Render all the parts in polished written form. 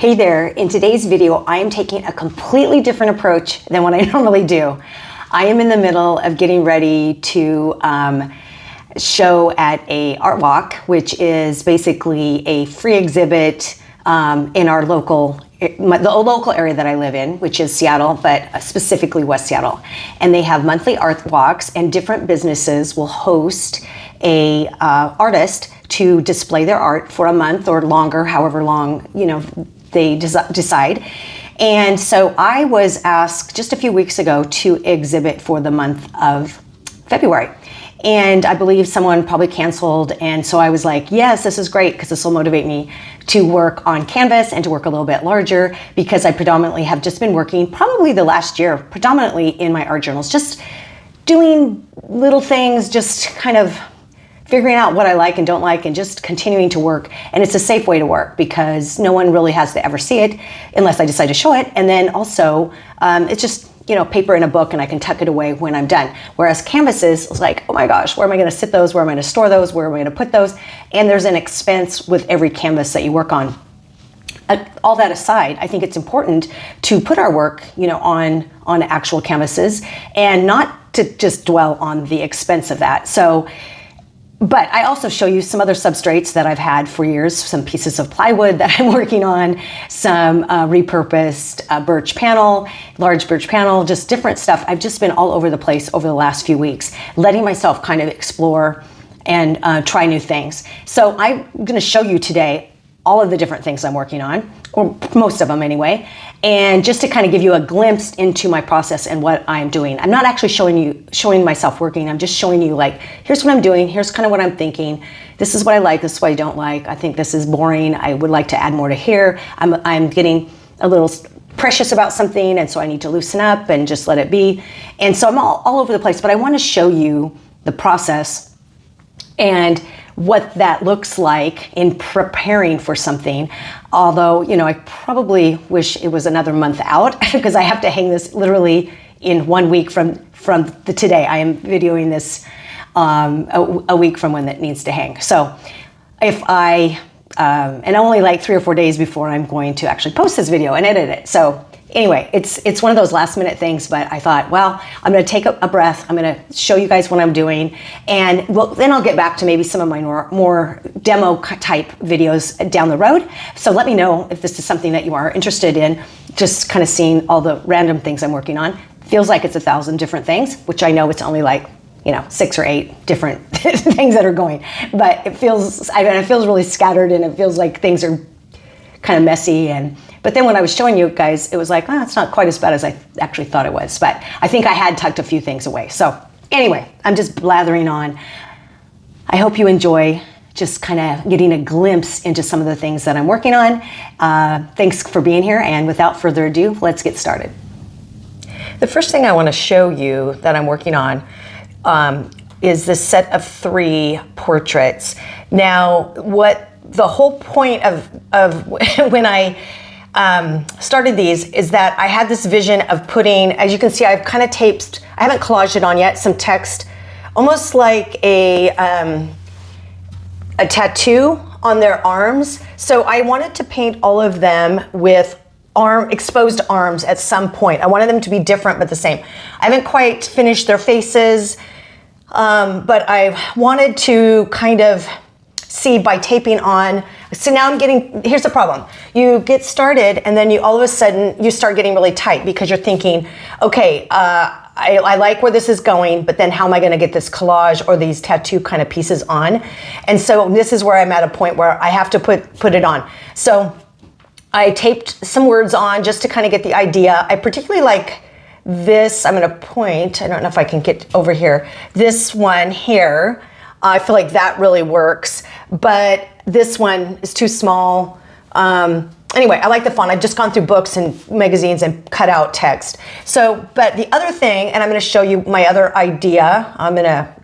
Hey there, in today's video, I am taking a completely different approach than what I normally do. I am in the middle of getting ready to show at a art walk, which is basically a free exhibit in our local area that I live in, which is Seattle, but specifically West Seattle. And they have monthly art walks, and different businesses will host a artist to display their art for a month or longer, however long they decide. And so I was asked just a few weeks ago to exhibit for the month of February. And I believe someone probably canceled. And so I was like, yes, this is great, because this will motivate me to work on canvas and to work a little bit larger, because I predominantly have just been working probably the last year, predominantly in my art journals, just doing little things, just kind of figuring out what I like and don't like, and just continuing to work. And it's a safe way to work because no one really has to ever see it unless I decide to show it. And then also it's just, paper in a book, and I can tuck it away when I'm done. Whereas canvases, it's like, oh my gosh, where am I going to sit those? Where am I going to store those? Where am I going to put those? And there's an expense with every canvas that you work on. All that aside, I think it's important to put our work, on actual canvases and not to just dwell on the expense of that. But I also show you some other substrates that I've had for years, some pieces of plywood that I'm working on, some repurposed large birch panel, just different stuff. I've just been all over the place over the last few weeks, letting myself kind of explore and try new things. So I'm going to show you today all of the different things I'm working on, or most of them anyway, and just to kind of give you a glimpse into my process and what I'm doing. I'm not actually showing myself working. I'm just showing you, like, here's what I'm doing, here's kind of what I'm thinking, this is what I like, this is what I don't like, I think this is boring, I would like to add more to here, I'm getting a little precious about something, and so I need to loosen up and just let it be. And so I'm all over the place, but I want to show you the process and what that looks like in preparing for something. Although, I probably wish it was another month out because I have to hang this literally in 1 week from today. I am videoing this a week from when it needs to hang. So if and only like 3 or 4 days before I'm going to actually post this video and edit it. So anyway, it's one of those last minute things, but I thought, well, I'm going to take a breath. I'm going to show you guys what I'm doing. And then I'll get back to maybe some of my more demo type videos down the road. So let me know if this is something that you are interested in, just kind of seeing all the random things I'm working on. Feels like it's 1,000 different things, which I know it's only like, 6 or 8 different things that are going, but it feels really scattered, and it feels like things are kind of messy. But then when I was showing you guys, it was like, it's not quite as bad as I actually thought it was. But I think I had tucked a few things away. So anyway, I'm just blathering on. I hope you enjoy just kind of getting a glimpse into some of the things that I'm working on. Thanks for being here. And without further ado, let's get started. The first thing I want to show you that I'm working on is this set of 3 portraits. Now, what the whole point of when I started these is that I had this vision of putting, as you can see, I've kind of taped, I haven't collaged it on yet, some text, almost like a tattoo on their arms. So I wanted to paint all of them with exposed arms at some point. I wanted them to be different but the same. I haven't quite finished their faces, but I wanted to kind of see by taping on. So now here's the problem. You get started, and then all of a sudden you start getting really tight because you're thinking, okay, I like where this is going, but then how am I going to get this collage or these tattoo kind of pieces on? And so this is where I'm at a point where I have to put it on. So I taped some words on just to kind of get the idea. I particularly like this. I'm going to point. I don't know if I can get over here. This one here. I feel like that really works, but this one is too small. Anyway, I like the font. I've just gone through books and magazines and cut out text. So, but the other thing, and I'm going to show you my other idea. I'm going to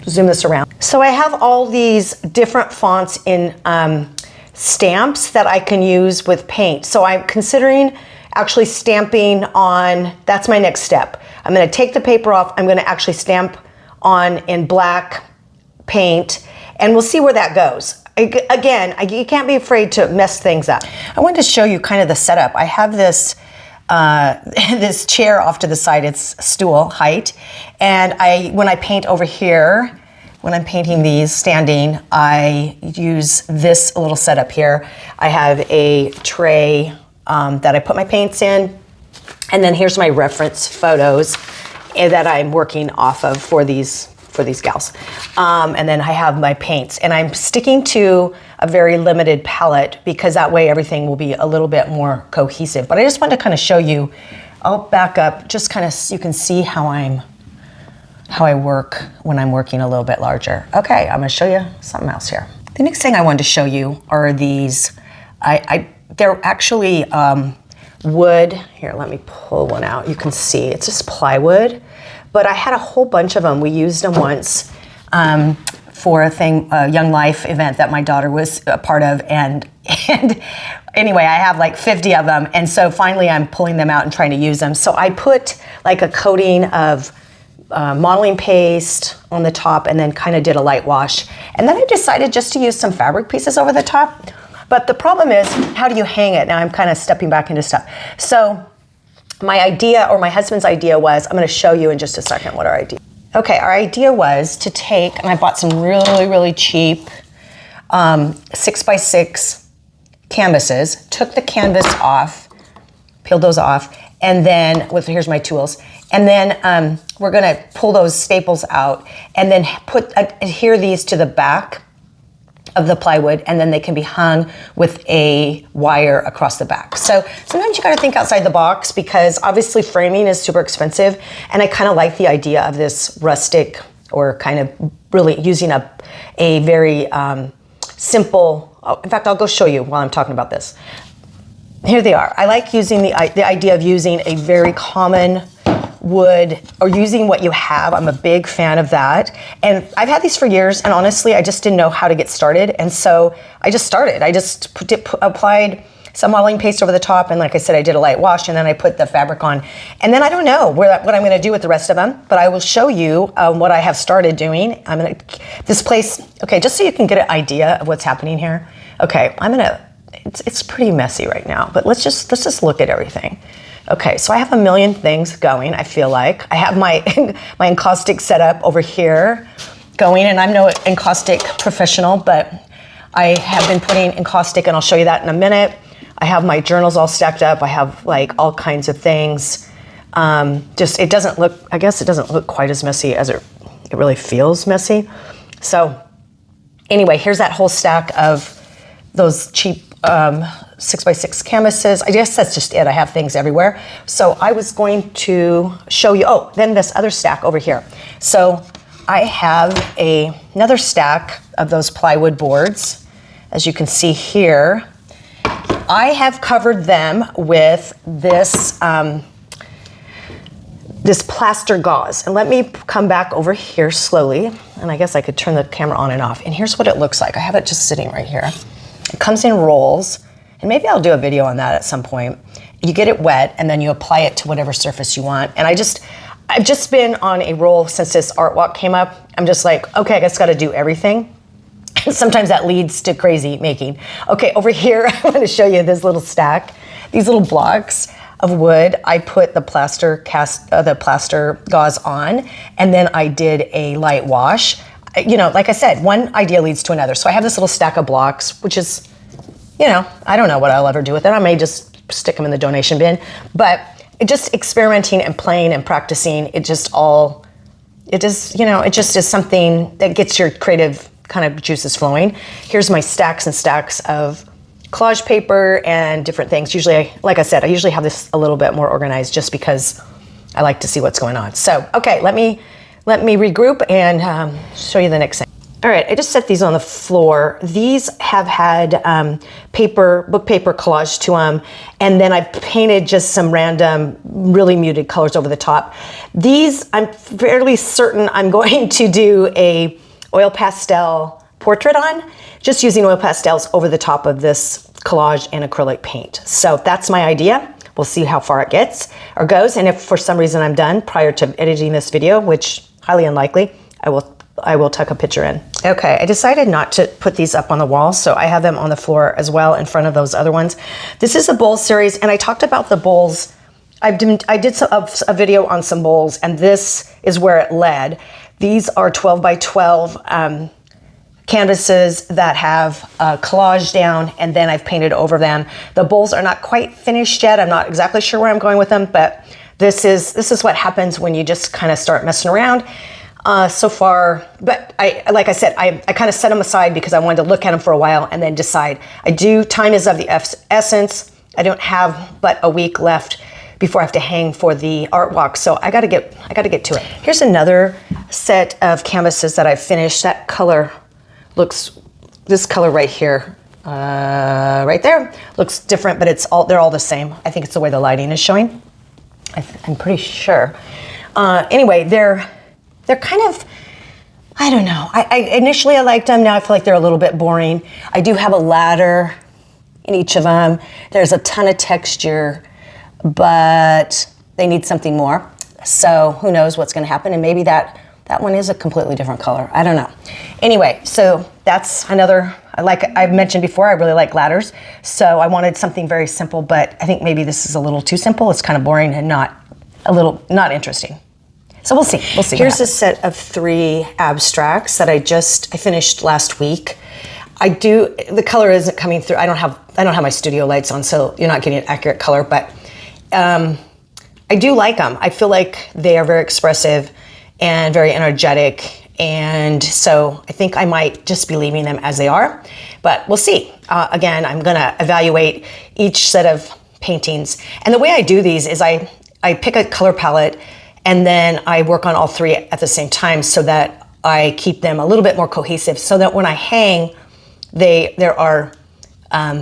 zoom this around. So I have all these different fonts in stamps that I can use with paint. So I'm considering actually stamping on, that's my next step. I'm going to take the paper off. I'm going to actually stamp on in black paint, and we'll see where that goes. again, you can't be afraid to mess things up. I wanted to show you kind of the setup. I have this this chair off to the side. It's stool height, and when I paint over here, when I'm painting these standing, I use this little setup here. I have a tray that I put my paints in, and then here's my reference photos that I'm working off of for these gals. And then I have my paints, and I'm sticking to a very limited palette because that way everything will be a little bit more cohesive. But I just wanted to kind of show you, I'll back up just kind of so you can see how I work when I'm working a little bit larger. Okay, I'm gonna show you something else here. The next thing I wanted to show you are these, they're actually wood. Here, let me pull one out. You can see it's just plywood, but I had a whole bunch of them. We used them once for a Young Life event that my daughter was a part of, and anyway, I have like 50 of them, and so finally I'm pulling them out and trying to use them. So I put like a coating of modeling paste on the top, and then kind of did a light wash, and then I decided just to use some fabric pieces over the top. But the problem is, how do you hang it? Now I'm kind of stepping back into stuff. So my idea, or my husband's idea, was, I'm going to show you in just a second what our idea. Okay, our idea was to take, and I bought some really, really cheap 6x6 canvases, took the canvas off, peeled those off, and then, here's my tools, and then we're going to pull those staples out, and then adhere these to the back of the plywood, and then they can be hung with a wire across the back. So sometimes you gotta think outside the box, because obviously framing is super expensive, and I kind of like the idea of this rustic, or kind of really using a very simple, in fact, I'll go show you while I'm talking about this. Here they are. I like using the idea of using a very common wood, or using what you have. I'm a big fan of that. And I've had these for years, and honestly, I just didn't know how to get started. And so I just started. I just applied some modeling paste over the top, and like I said, I did a light wash, and then I put the fabric on. And then I don't know what I'm gonna do with the rest of them, but I will show you what I have started doing. This place, okay, just so you can get an idea of what's happening here. Okay, it's pretty messy right now, but let's just look at everything. Okay, so I have a million things going, I feel like. I have my encaustic setup over here going, and I'm no encaustic professional, but I have been putting encaustic, and I'll show you that in a minute. I have my journals all stacked up. I have like all kinds of things. It doesn't look, I guess it doesn't look quite as messy as it really feels messy. So anyway, here's that whole stack of those cheap 6x6 canvases. I guess that's just it. I have things everywhere. So I was going to show you, then this other stack over here. So I have another stack of those plywood boards. As you can see here, I have covered them with this, this plaster gauze. And let me come back over here slowly. And I guess I could turn the camera on and off. And here's what it looks like. I have it just sitting right here. It comes in rolls, and maybe I'll do a video on that at some point. You get it wet, and then you apply it to whatever surface you want. And I've just been on a roll since this art walk came up. I'm just like, okay, I guess gotta do everything. And sometimes that leads to crazy making. Okay, over here, I want to show you this little stack. These little blocks of wood, I put the plaster gauze on, and then I did a light wash. You know, like I said, one idea leads to another. So I have this little stack of blocks, which is, you know, I don't know what I'll ever do with it. I may just stick them in the donation bin, but just experimenting and playing and practicing, it just is something that gets your creative kind of juices flowing. Here's my stacks and stacks of collage paper and different things. Usually, like I said, I usually have this a little bit more organized just because I like to see what's going on. So, okay, let me regroup and show you the next thing. All right, I just set these on the floor. These have had book paper collage to them, and then I painted just some random, really muted colors over the top. These, I'm fairly certain I'm going to do a oil pastel portrait on, just using oil pastels over the top of this collage and acrylic paint. So that's my idea. We'll see how far it gets or goes, and if for some reason I'm done prior to editing this video, which highly unlikely, I will I will tuck a picture in. Okay, I decided not to put these up on the wall, so I have them on the floor as well in front of those other ones. This is the bowl series, and I talked about the bowls. I did a video on some bowls, and this is where it led. These are 12 by 12 canvases that have collage down, and then I've painted over them. The bowls are not quite finished yet. I'm not exactly sure where I'm going with them, but this is what happens when you just kind of start messing around. So far, but like I said, I kind of set them aside because I wanted to look at them for a while and then decide. Time is of the essence. I don't have but a week left before I have to hang for the art walk, so I gotta get to it. Here's another set of canvases that I've finished. That color this color right here, right there, looks different, but they're all the same. I think it's the way the lighting is showing. I'm pretty sure. Anyway, they're kind of, I don't know. Initially I liked them. Now I feel like they're a little bit boring. I do have a ladder in each of them. There's a ton of texture, but they need something more. So who knows what's gonna happen, and maybe that one is a completely different color. I don't know. Anyway, so that's another, like I've mentioned before, I really like ladders. So I wanted something very simple, but I think maybe this is a little too simple. It's kind of boring and not interesting. So we'll see. Here's a set of 3 abstracts that I finished last week. The color isn't coming through. I don't have my studio lights on, so you're not getting an accurate color, but I do like them. I feel like they are very expressive and very energetic, and so I think I might just be leaving them as they are, but we'll see. Again, I'm gonna evaluate each set of paintings, and the way I do these is I pick a color palette and then I work on all 3 at the same time so that I keep them a little bit more cohesive, so that when I hang, there are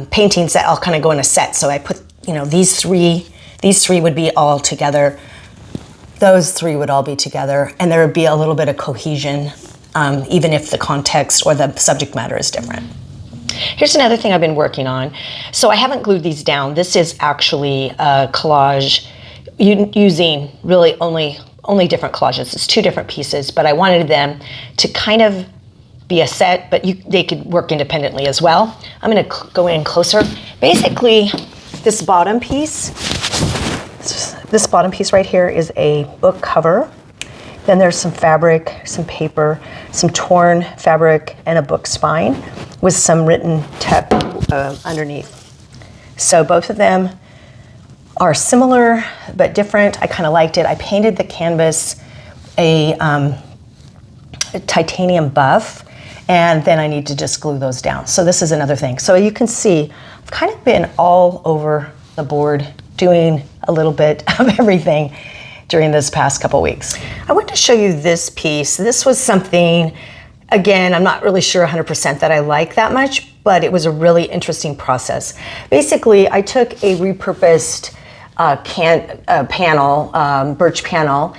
paintings that I'll kind of go in a set. So I put, these three would be all together. Those 3 would all be together, and there would be a little bit of cohesion, even if the context or the subject matter is different. Here's another thing I've been working on. So I haven't glued these down. This is actually a collage using really only different collages. It's 2 different pieces, but I wanted them to kind of be a set, but they could work independently as well. I'm gonna go in closer. Basically, this bottom piece right here is a book cover. Then there's some fabric, some paper, some torn fabric, and a book spine with some written text underneath. So both of them are similar but different. I kind of liked it. I painted the canvas a titanium buff, and then I need to just glue those down. So this is another thing. So you can see I've kind of been all over the board doing a little bit of everything during this past couple weeks. I want to show you this piece. This was something, again, I'm not really sure 100% that I like that much, but it was a really interesting process. Basically, I took a repurposed birch panel,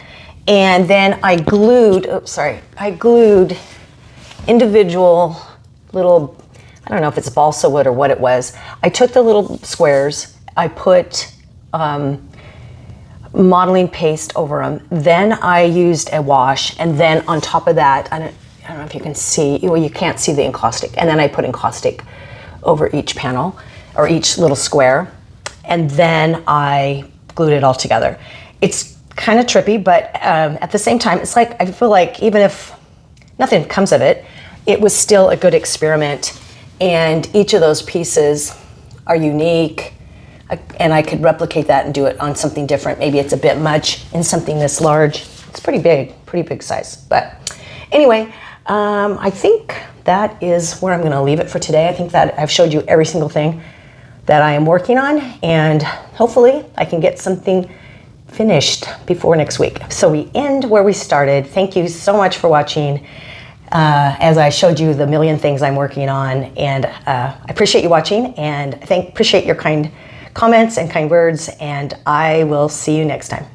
and then I glued individual little, I don't know if it's balsa wood or what it was. I took the little squares, I put modeling paste over them, then I used a wash, and then on top of that, I don't know if you can see, well, you can't see the encaustic, and then I put encaustic over each panel or each little square, and then I glued it all together. It's kind of trippy, but at the same time, it's like, I feel like even if nothing comes of it, it was still a good experiment, and each of those pieces are unique, and I could replicate that and do it on something different. Maybe it's a bit much in something this large. It's pretty big size. But anyway, I think that is where I'm gonna leave it for today. I think that I've showed you every single thing that I am working on, and hopefully I can get something finished before next week. So we end where we started. Thank you so much for watching. As I showed you the million things I'm working on, and I appreciate you watching, and appreciate your kind comments and kind words, and I will see you next time.